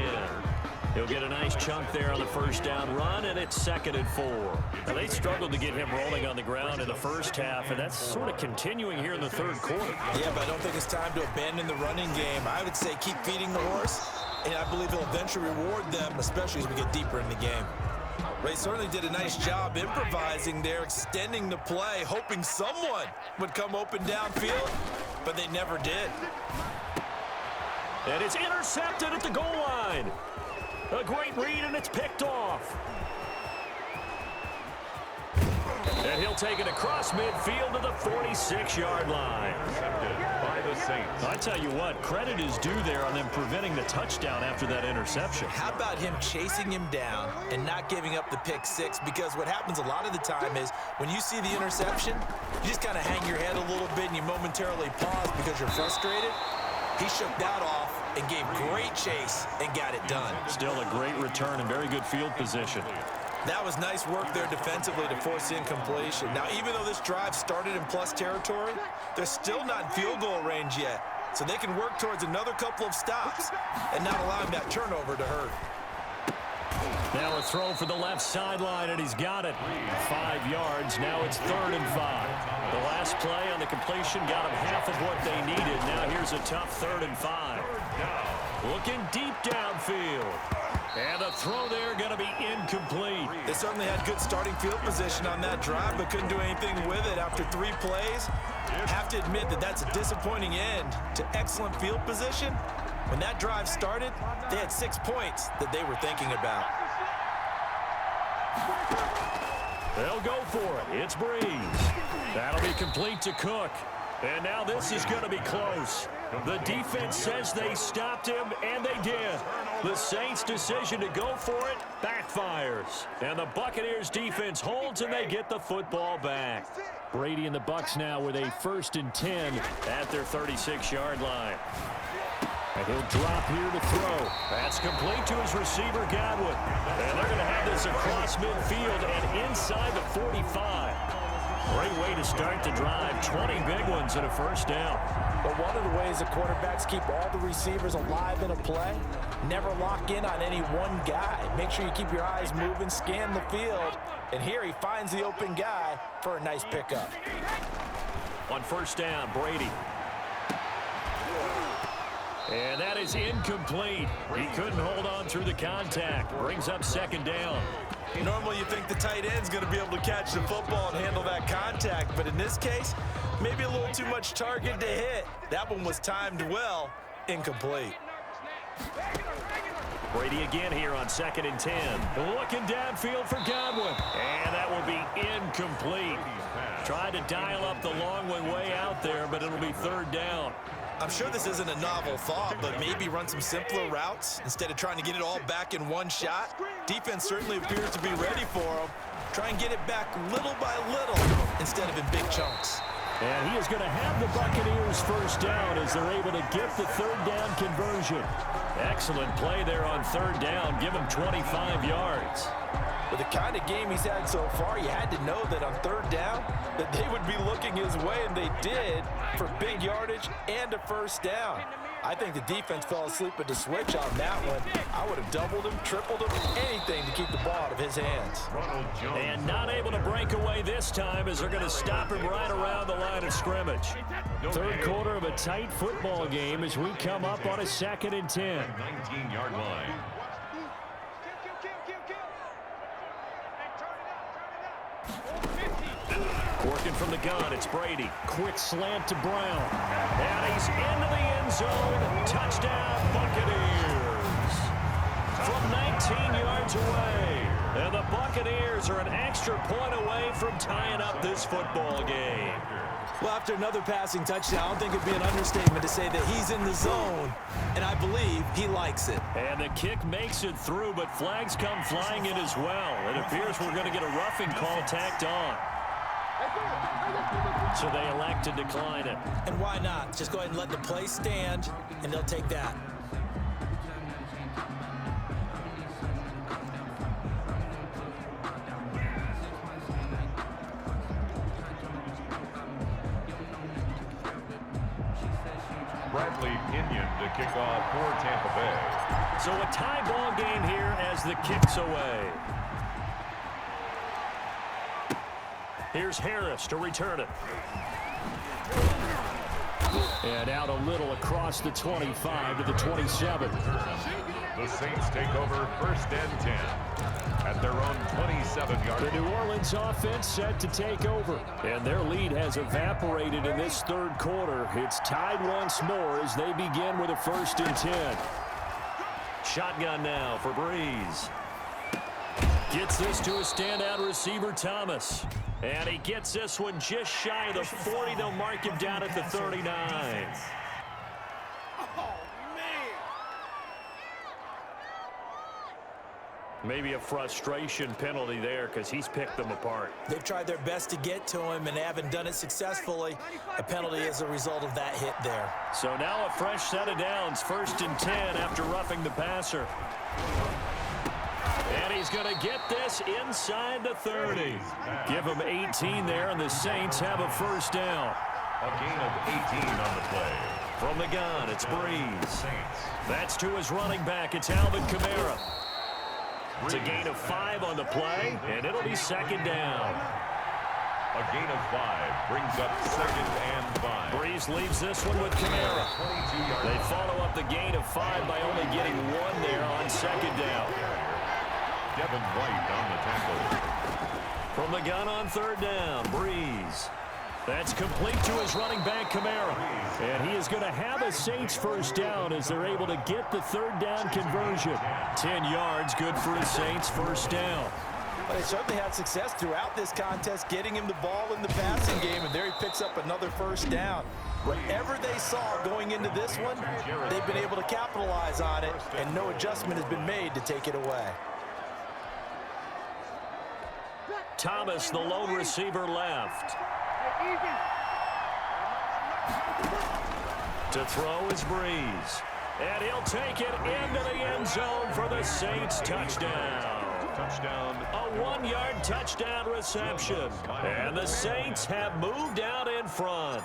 He'll get a nice chunk there on the first down run, and it's 2nd and 4. Now, they struggled to get him rolling on the ground in the first half, and that's sort of continuing here in the third quarter. Yeah, but I don't think it's time to abandon the running game. I would say keep feeding the horse, and I believe he'll eventually reward them, especially as we get deeper in the game. Ray certainly did a nice job improvising there, extending the play, hoping someone would come open downfield, but they never did. And it's intercepted at the goal line. A great read, and it's picked off. And he'll take it across midfield to the 46-yard line. Intercepted by the Saints. I tell you what, credit is due there on them preventing the touchdown after that interception. How about him chasing him down and not giving up the pick 6? Because what happens a lot of the time is when you see the interception, you just kind of hang your head a little bit and you momentarily pause because you're frustrated. He shook that off and gave great chase and got it done. Still a great return and very good field position. That was nice work there defensively to force incompletion. Now, even though this drive started in plus territory, they're still not in field goal range yet. So they can work towards another couple of stops and not allowing that turnover to hurt. Now a throw for the left sideline, and he's got it. 5 yards. Now it's 3rd and 5. The last play on the completion got them half of what they needed. Now here's a tough 3rd and 5. Looking deep downfield. And the throw there going to be incomplete. They certainly had good starting field position on that drive, but couldn't do anything with it after 3 plays. Have to admit that that's a disappointing end to excellent field position. When that drive started, they had 6 points that they were thinking about. They'll go for it. It's Breeze. That'll be complete to Cook. And now this is going to be close. The defense says they stopped him, and they did. The Saints' decision to go for it backfires. And the Buccaneers' defense holds, and they get the football back. Brady and the Bucs now with a 1st and 10 at their 36-yard line. And he'll drop here to throw. That's complete to his receiver, Godwin. And they're going to have this across midfield and inside the 45. Great way to start the drive. 20 big ones and a first down. But one of the ways the quarterbacks keep all the receivers alive in a play, never lock in on any one guy. Make sure you keep your eyes moving, scan the field. And here he finds the open guy for a nice pickup. On first down, Brady. And that is incomplete. He couldn't hold on through the contact. Brings up 2nd down. Normally you think the tight end's going to be able to catch the football and handle that contact, but in this case, maybe a little too much target to hit. That one was timed well, incomplete. Brady again here on 2nd and 10. Looking downfield for Godwin. And that will be incomplete. Tried to dial up the long way out there, but it'll be 3rd down. I'm sure this isn't a novel thought, but maybe run some simpler routes instead of trying to get it all back in one shot. Defense certainly appears to be ready for him. Try and get it back little by little instead of in big chunks. And he is going to have the Buccaneers first down as they're able to get the 3rd down conversion. Excellent play there on 3rd down. Give him 25 yards. With the kind of game he's had so far, you had to know that on 3rd down that they would be looking his way, and they did, for big yardage and a first down. I think the defense fell asleep at the switch on that one. I would have doubled him, tripled him, anything to keep the ball out of his hands. And not able to break away this time as they're going to stop him right around the line of scrimmage. 3rd quarter of a tight football game as we come up on a 2nd and 10. 19-yard line. Working from the gun, it's Brady. Quick slant to Brown. And he's into the end zone. Touchdown, Buccaneers. From 19 yards away. And the Buccaneers are an extra point away from tying up this football game. Well, after another passing touchdown, I don't think it'd be an understatement to say that he's in the zone, and I believe he likes it. And the kick makes it through, but flags come flying in as well. It appears we're going to get a roughing call tacked on. So they elect to decline it. And why not? Just go ahead and let the play stand, and they'll take that. Bradley Pinion to kick off for Tampa Bay. So a tie ball game here as the kick's away. Here's Harris to return it. And out a little across the 25 to the 27. The Saints take over 1st and 10 at their own 27-yard line. The New Orleans offense set to take over. And their lead has evaporated in this third quarter. It's tied once more as they begin with a 1st and 10. Shotgun now for Breeze. Gets this to a standout receiver, Thomas. And he gets this one just shy of the 40. They'll mark him down at the 39. Maybe a frustration penalty there because he's picked them apart. They've tried their best to get to him and haven't done it successfully. A penalty as a result of that hit there. So now a fresh set of downs, 1st and 10 after roughing the passer. And he's going to get this inside the 30. Give him 18 there, and the Saints have a 1st down. A gain of 18 on the play. From the gun, it's Breeze. That's to his running back. It's Alvin Kamara. It's a gain of 5 on the play, and it'll be 2nd down. A gain of 5 brings up 2nd and 5. Breeze leaves this one with Kamara. They follow up the gain of 5 by only getting 1 there on 2nd down. Devin White on the tackle. From the gun on 3rd down, Breeze. That's complete to his running back, Kamara. And he is going to have a Saints 1st down as they're able to get the 3rd down conversion. 10 yards, good for a Saints 1st down. Well, they certainly had success throughout this contest, getting him the ball in the passing game, and there he picks up another 1st down. Whatever they saw going into this one, they've been able to capitalize on it, and no adjustment has been made to take it away. Thomas, the lone receiver, left. To throw is Breeze. And he'll take it into the end zone for the Saints touchdown. Touchdown. A 1-yard touchdown reception. And the Saints have moved out in front.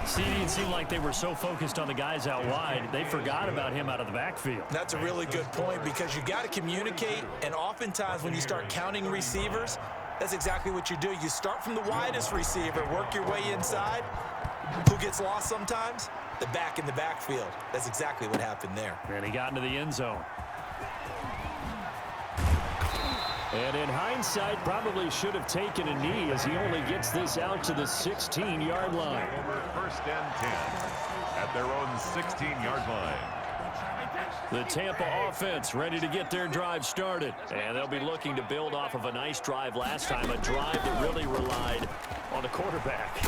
See, it didn't seem like they were so focused on the guys out wide, they forgot about him out of the backfield. That's a really good point because you got to communicate, and oftentimes when you start counting receivers, that's exactly what you do. You start from the widest receiver, work your way inside. Who gets lost sometimes? The back in the backfield. That's exactly what happened there. And he got into the end zone. And in hindsight, probably should have taken a knee as he only gets this out to the 16-yard line. Over 1st and 10 at their own 16-yard line. The Tampa offense ready to get their drive started. And they'll be looking to build off of a nice drive last time, a drive that really relied on the quarterback.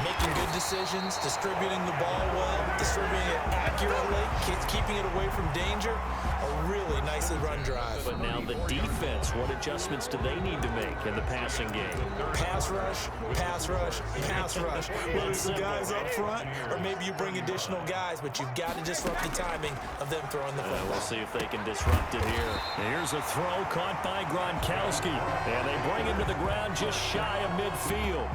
Making good decisions, distributing the ball well, distributing it accurately, keeping it away from danger. A really nicely run drive. But now the defense, what adjustments do they need to make in the passing game? Pass rush, pass rush, pass rush. Whether it's the guys up front or maybe you bring additional guys, but you've got to disrupt the timing of them throwing the football. We'll see if they can disrupt it here. Here's a throw caught by Gronkowski. And they bring him to the ground just shy of midfield.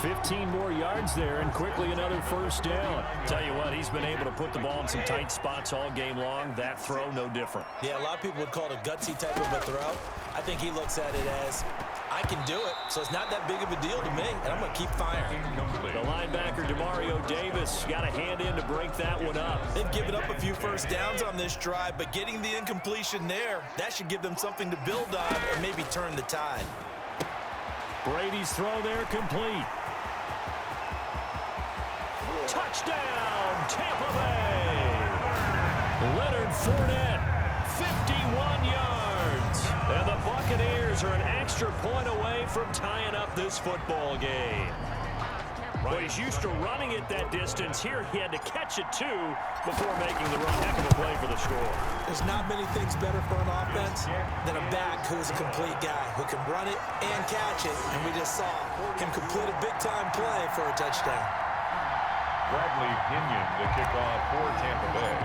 15 more yards there, and quickly another 1st down. Tell you what, he's been able to put the ball in some tight spots all game long. That throw, no different. Yeah, a lot of people would call it a gutsy type of a throw. I think he looks at it as, I can do it, so it's not that big of a deal to me, and I'm going to keep firing. The linebacker, Demario Davis, got a hand in to break that one up. They've given up a few 1st downs on this drive, but getting the incompletion there, that should give them something to build on and maybe turn the tide. Brady's throw there complete. Touchdown, Tampa Bay. Leonard Fournette, 51 yards. And the Buccaneers are an extra point away from tying up this football game. Well, he's used to running it that distance. Here he had to catch it, too, before making the run. Heck of a play for the score. There's not many things better for an offense than a back who's a complete guy who can run it and catch it. And we just saw him complete a big-time play for a touchdown. Bradley Pinion, the kickoff for Tampa Bay.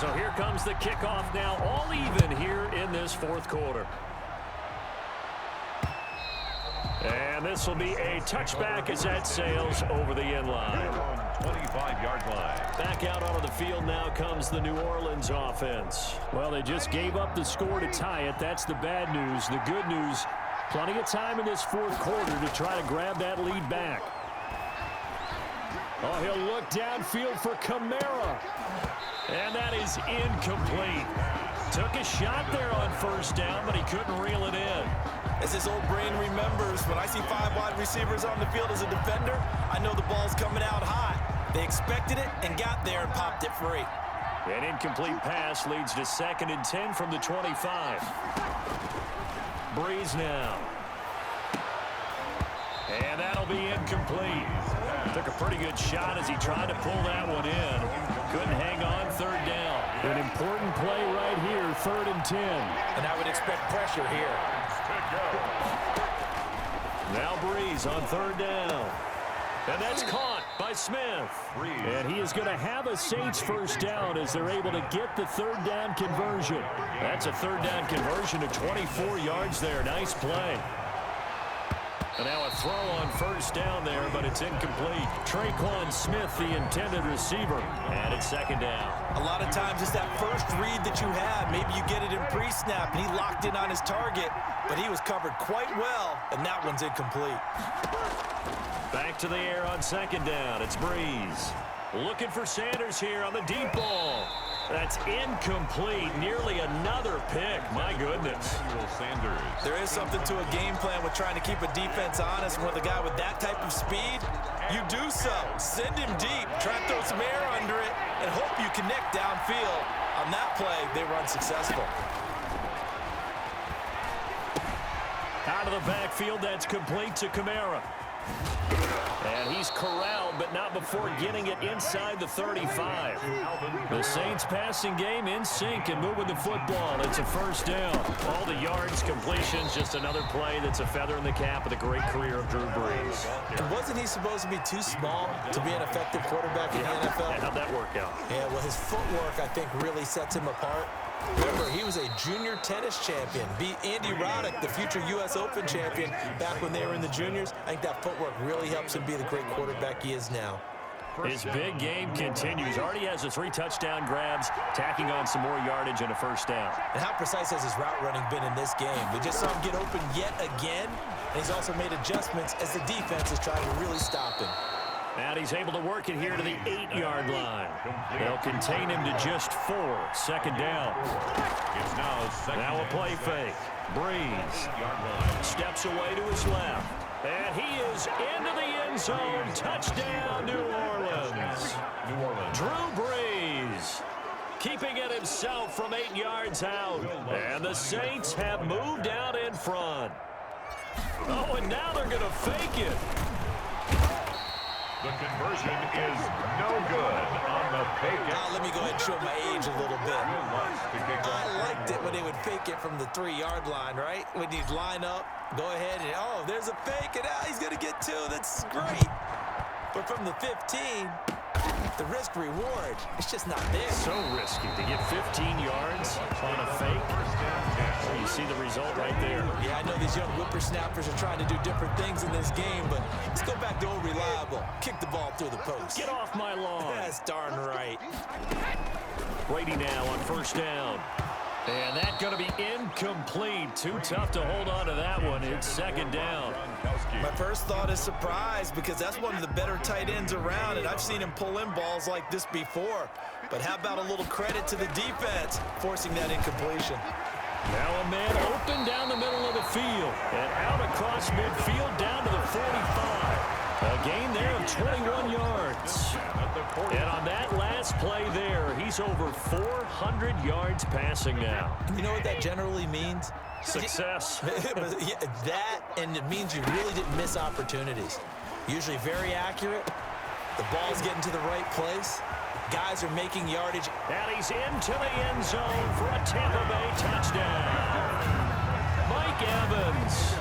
So here comes the kickoff now, all even here in this fourth quarter. And this will be a touchback as that sails over the end line. 25-yard line. Back out onto the field now comes the New Orleans offense. Well, they just gave up the score to tie it. That's the bad news. The good news, plenty of time in this fourth quarter to try to grab that lead back. Oh, he'll look downfield for Kamara. And that is incomplete. Took a shot there on first down, but he couldn't reel it in. As his old brain remembers, when I see 5 wide receivers on the field as a defender, I know the ball's coming out hot. They expected it and got there and popped it free. An incomplete pass leads to 2nd and 10 from the 25. Breeze now. And that'll be incomplete. Took a pretty good shot as he tried to pull that one in. Couldn't hang on, 3rd down. An important play right here, 3rd and 10. And I would expect pressure here. Now Breeze on 3rd down. And that's caught by Smith. And he is going to have a Saints first down as they're able to get the 3rd down conversion. That's a 3rd down conversion to 24 yards there. Nice play. And now a throw on first down there, but it's incomplete. Traquan Smith, the intended receiver. And it's 2nd down. A lot of times it's that first read that you have. Maybe you get it in pre-snap, and he locked in on his target, but he was covered quite well, and that one's incomplete. Back to the air on 2nd down. It's Breeze. Looking for Sanders here on the deep ball. That's incomplete. Nearly another pick. My goodness. Sanders. There is something to a game plan with trying to keep a defense honest. With a guy with that type of speed, you do so. Send him deep. Try and throw some air under it and hope you connect downfield. On that play, they were unsuccessful. Out of the backfield, that's complete to Kamara. And he's corralled, but not before getting it inside the 35. The Saints passing game in sync and moving the football. It's a first down. All the yards, completions, just another play that's a feather in the cap of the great career of Drew Brees. And wasn't he supposed to be too small to be an effective quarterback in the NFL? Yeah, how'd that work out? Yeah, well, his footwork, I think, really sets him apart. Remember, he was a junior tennis champion. Beat Andy Roddick, the future U.S. Open champion, back when they were in the juniors. I think that footwork really helps him be the great quarterback he is now. His big game continues. Already has the 3 touchdown grabs, tacking on some more yardage and a first down. And how precise has his route running been in this game? We just saw him get open yet again, and he's also made adjustments as the defense is trying to really stop him. And he's able to work it here to the 8-yard line. They'll contain him to just 4. 2nd down. It's now a play fake. Breeze steps away to his left. And he is into the end zone. Touchdown, New Orleans. Drew Brees keeping it himself from 8 yards out. And the Saints have moved out in front. Oh, and now they're going to fake it. The conversion is no good on the fake. Let me go ahead and show my age a little bit. I liked it when they would fake it from the 3-yard line, right? When you'd line up, go ahead and, oh, there's a fake, and he's going to get 2. That's great. But from the 15, the risk reward, it's just not there. So risky to get 15 yards on a fake. Well, you see the result right there. Yeah, I know these young whippersnappers are trying to do different things in this game, but let's go back to old reliable. Kick the ball through the post. Get off my lawn. That's darn right. Brady now on first down. And that's going to be incomplete. Too tough to hold on to that one. It's 2nd down. My first thought is surprise, because that's one of the better tight ends around, and I've seen him pull in balls like this before. But how about a little credit to the defense forcing that incompletion? Now a man open down the middle of the field and out across midfield down to the 45. A gain there of 21 yards. And on that last play there, he's over 400 yards passing now. You know what that generally means? Success. That, and it means you really didn't miss opportunities. Usually very accurate. The ball's getting to the right place. Guys are making yardage. And he's into the end zone for a Tampa Bay touchdown. Mike Evans,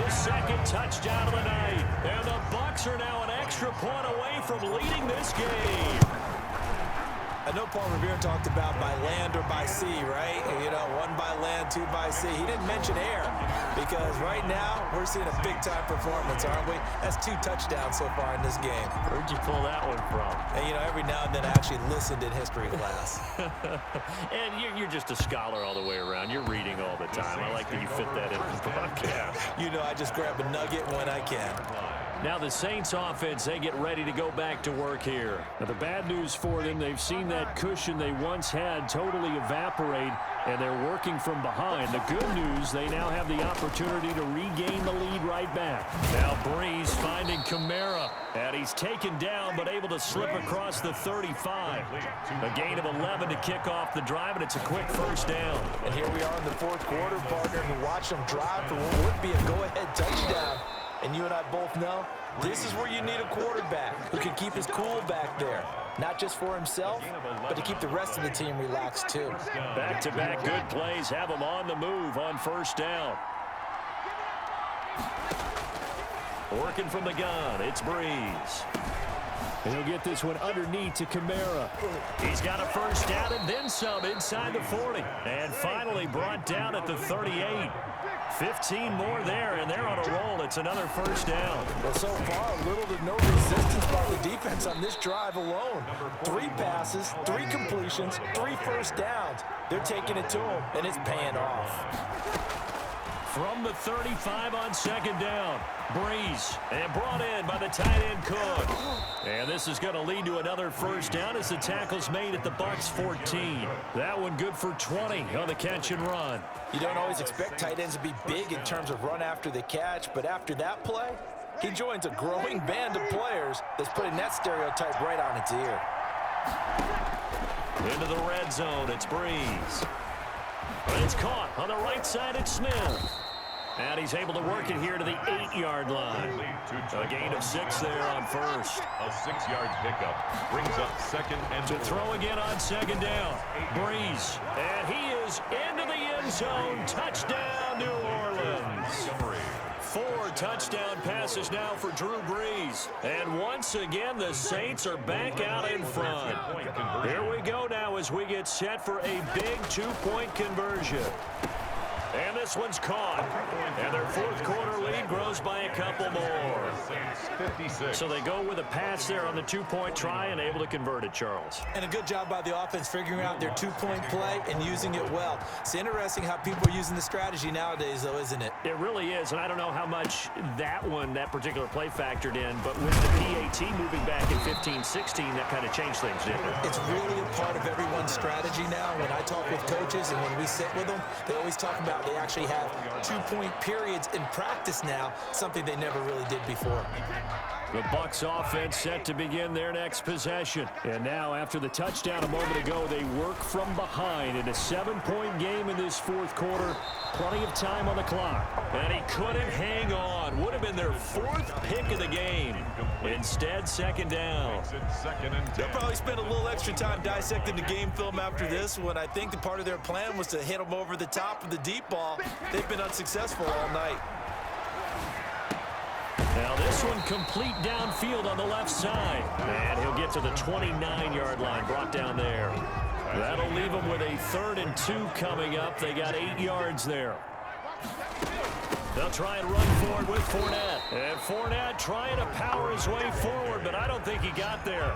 his second touchdown of the night. And the Bucs are now an extra point away from leading this game. I know Paul Revere talked about by land or by sea, right? You know, one by land, two by sea. He didn't mention air because right now we're seeing a big-time performance, aren't we? That's 2 touchdowns so far in this game. Where'd you pull that one from? And, you know, every now and then I actually listened in history class. And you're just a scholar all the way around. You're reading all the time. I like that you fit that in the broadcast. You know, I just grab a nugget when I can. Now the Saints offense, they get ready to go back to work here. Now the bad news for them, they've seen that cushion they once had totally evaporate, and they're working from behind. The good news, they now have the opportunity to regain the lead right back. Now Breeze finding Kamara, and he's taken down but able to slip across the 35. A gain of 11 to kick off the drive, and it's a quick first down. And here we are in the 4th quarter, partner, and watch them drive for what would be a go-ahead touchdown. And you and I both know this is where you need a quarterback who can keep his cool back there. Not just for himself, but to keep the rest of the team relaxed too. Back-to-back good plays have them on the move on first down. Working from the gun, it's Breeze. And he'll get this one underneath to Kamara. He's got a first down and then some inside the 40. And finally brought down at the 38. 15 more there, and they're on a roll. It's another first down. Well, so far, little to no resistance by the defense on this drive alone. 3 passes, 3 completions, 3 first downs. They're taking it to him, and it's paying off. From the 35 on second down, Breeze, and brought in by the tight end Cook. And this is going to lead to another first down as the tackle's made at the Bucs 14. That one good for 20 on the catch and run. You don't always expect tight ends to be big in terms of run after the catch, but after that play, he joins a growing band of players that's putting that stereotype right on its ear. Into the red zone, it's Breeze. But it's caught on the right side, it's Smith. And he's able to work it here to the 8-yard line. A gain of 6 there on first. A 6-yard pickup brings up second and to throw again on second down. Breeze. And he is into the end zone. Touchdown, New Orleans. 4 touchdown passes now for Drew Brees. And once again, the Saints are back out in front. Here we go now as we get set for a big 2-point conversion. And this one's caught. And their 4th quarter lead grows by a couple more. 56. So they go with a pass there on the 2-point try and able to convert it, Charles. And a good job by the offense figuring out their 2-point play and using it well. It's interesting how people are using the strategy nowadays, though, isn't it? It really is, and I don't know how much that particular play factored in, but with the PAT moving back in 15-16, that kind of changed things, didn't it? It's really a part of everyone's strategy now. When I talk with coaches and when we sit with them, they always talk about they actually have 2-point periods in practice now, something they never really did before. The Bucs offense set to begin their next possession. And now, after the touchdown a moment ago, they work from behind in a 7-point game in this 4th quarter. Plenty of time on the clock. And he couldn't hang on. Would have been their 4th pick of the game. Instead, second down. They'll probably spend a little extra time dissecting the game film after this one. I think the part of their plan was to hit them over the top of the deep ball. They've been unsuccessful all night. Now this one complete downfield on the left side. And he'll get to the 29-yard line, brought down there. That'll leave them with a 3rd and 2 coming up. They got 8 yards there. They'll try and run forward with Fournette. And Fournette trying to power his way forward, but I don't think he got there.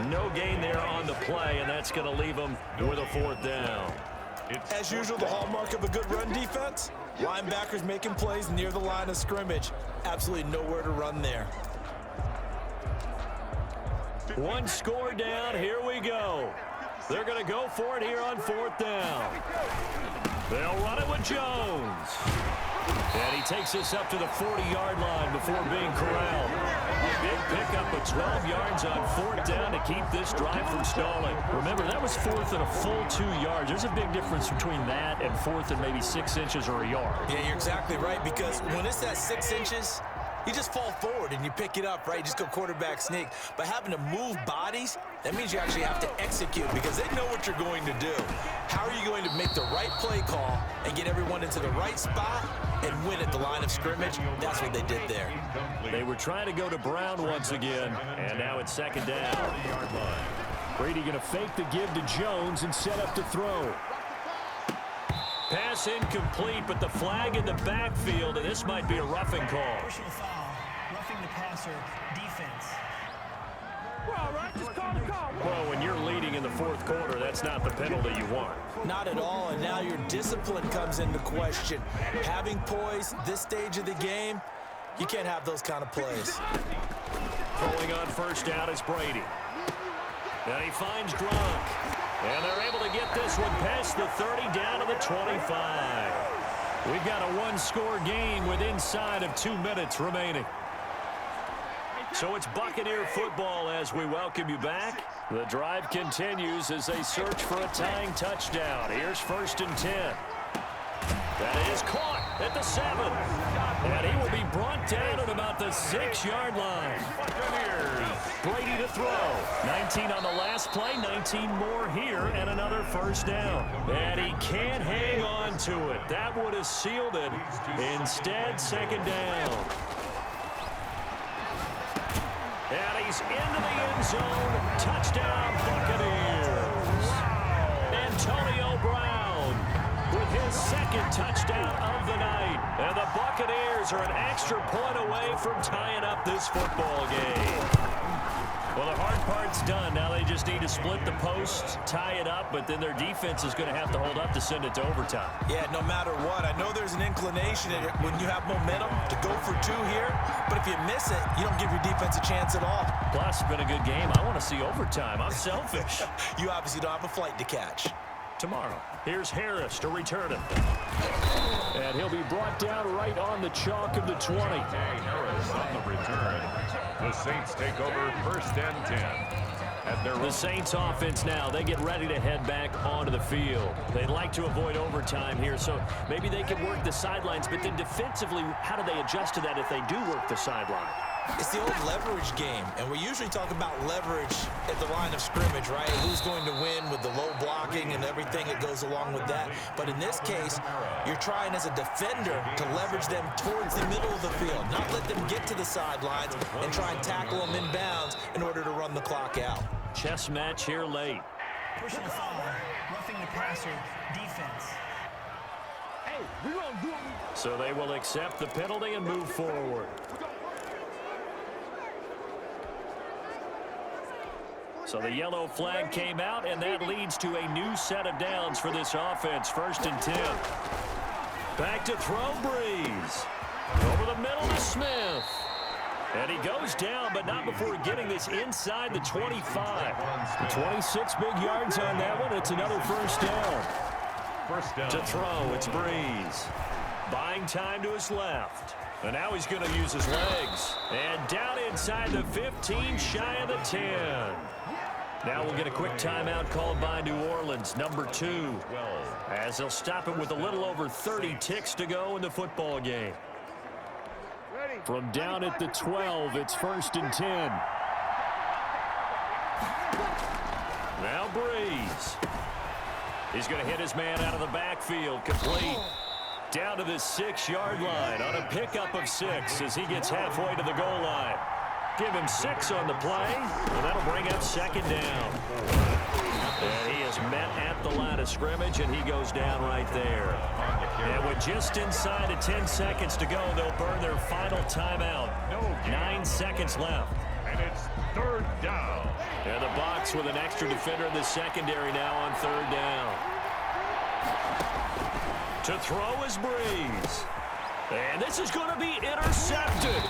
No gain there on the play, and that's going to leave them with a 4th down. As usual, the hallmark of a good run defense, linebackers making plays near the line of scrimmage. Absolutely nowhere to run there. One score down. Here we go. They're going to go for it here on 4th down. They'll run it with Jones. And he takes this up to the 40-yard line before being corralled. A big pickup of 12 yards on 4th down to keep this drive from stalling. Remember, that was 4th and a full 2 yards. There's a big difference between that and 4th and maybe 6 inches or a yard. Yeah, you're exactly right, because when it's at 6 inches, you just fall forward and you pick it up, right? You just go quarterback sneak. But having to move bodies, that means you actually have to execute because they know what you're going to do. How are you going to make the right play call and get everyone into the right spot and win at the line of scrimmage? That's what they did there. They were trying to go to Brown once again, and now it's 2nd down. Brady going to fake the give to Jones and set up to throw. Pass incomplete, but the flag in the backfield, and this might be a roughing call. Personal foul, roughing the passer, defense. Well, all right, just call the call. Well, when you're leading in the 4th quarter, that's not the penalty you want. Not at all, and now your discipline comes into question. Having poise this stage of the game, you can't have those kind of plays. Throwing on 1st down is Brady. And he finds Gronk. And they're able to get this one past the 30 down to the 25. We've got a 1-score game with inside of 2 minutes remaining. So it's Buccaneer football as we welcome you back. The drive continues as they search for a tying touchdown. Here's 1st and 10. That is caught at the 7. And he will be brought down at about the 6-yard line. Brady to throw. 19 on the last play, 19 more here, and another 1st down. And he can't hang on to it. That would have sealed it. Instead, 2nd down. And he's into the end zone. Touchdown, Buccaneers. Antonio Brown with his 2nd touchdown of the night. And the Buccaneers are an extra point away from tying up this football game. Well, the hard part's done. Now they just need to split the posts, tie it up, but then their defense is going to have to hold up to send it to overtime. Yeah, no matter what. I know there's an inclination in it when you have momentum to go for 2 here, but if you miss it, you don't give your defense a chance at all. Plus, it's been a good game. I want to see overtime. I'm selfish. You obviously don't have a flight to catch. Tomorrow, here's Harris to return it. And he'll be brought down right on the chalk of the 20. Harris on the return. The Saints take over 1st and 10. The Saints offense now, they get ready to head back onto the field. They'd like to avoid overtime here, so maybe they can work the sidelines, but then defensively, how do they adjust to that if they do work the sideline? It's the old leverage game, and we usually talk about leverage at the line of scrimmage, right? Who's going to win with the low blocking and everything that goes along with that. But in this case, you're trying as a defender to leverage them towards the middle of the field, not let them get to the sidelines and try and tackle them in bounds in order to run the clock out. Chess match here late. Personal foul, roughing the passer, defense. Hey, we gonna do it. So they will accept the penalty and move forward. So the yellow flag came out, and that leads to a new set of downs for this offense. 1st and 10. Back to throw, Breeze. Over the middle to Smith. And he goes down, but not before getting this inside the 25. 26 big yards on that one. It's another 1st down. 1st down. To throw, it's Breeze. Buying time to his left. And now he's going to use his legs. And down inside the 15, shy of the 10. Now we'll get a quick timeout called by New Orleans, number 2. As they'll stop it with a little over 30 ticks to go in the football game. From down at the 12, it's 1st and 10. Now Breeze. He's going to hit his man out of the backfield, complete. Down to the 6-yard line on a pickup of 6 as he gets halfway to the goal line. Give him 6 on the play, and that'll bring up 2nd down. And he is met at the line of scrimmage, and he goes down right there. And with just inside of 10 seconds to go, they'll burn their final timeout. 9 seconds left. And it's 3rd down. And the Bucs with an extra defender in the secondary now on 3rd down. To throw is Breeze. And this is going to be intercepted.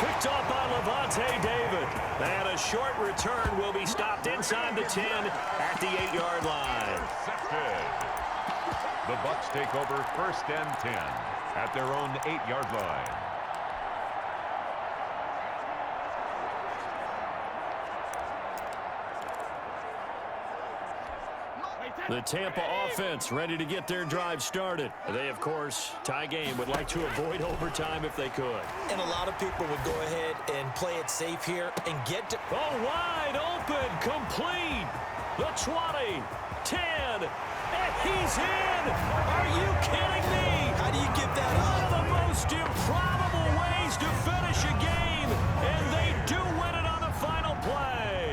Picked off by Levante David. And a short return will be stopped inside the 10 at the 8-yard line. The Bucs take over 1st and 10 at their own 8-yard line. The Tampa offense ready to get their drive started. They, of course, tie game, would like to avoid overtime if they could. And a lot of people would go ahead and play it safe here and get to... Oh, wide open, complete. The 20, 10, and he's in. Are you kidding me? How do you give that up? One of the most improbable ways to finish a game, and they do win it on the final play.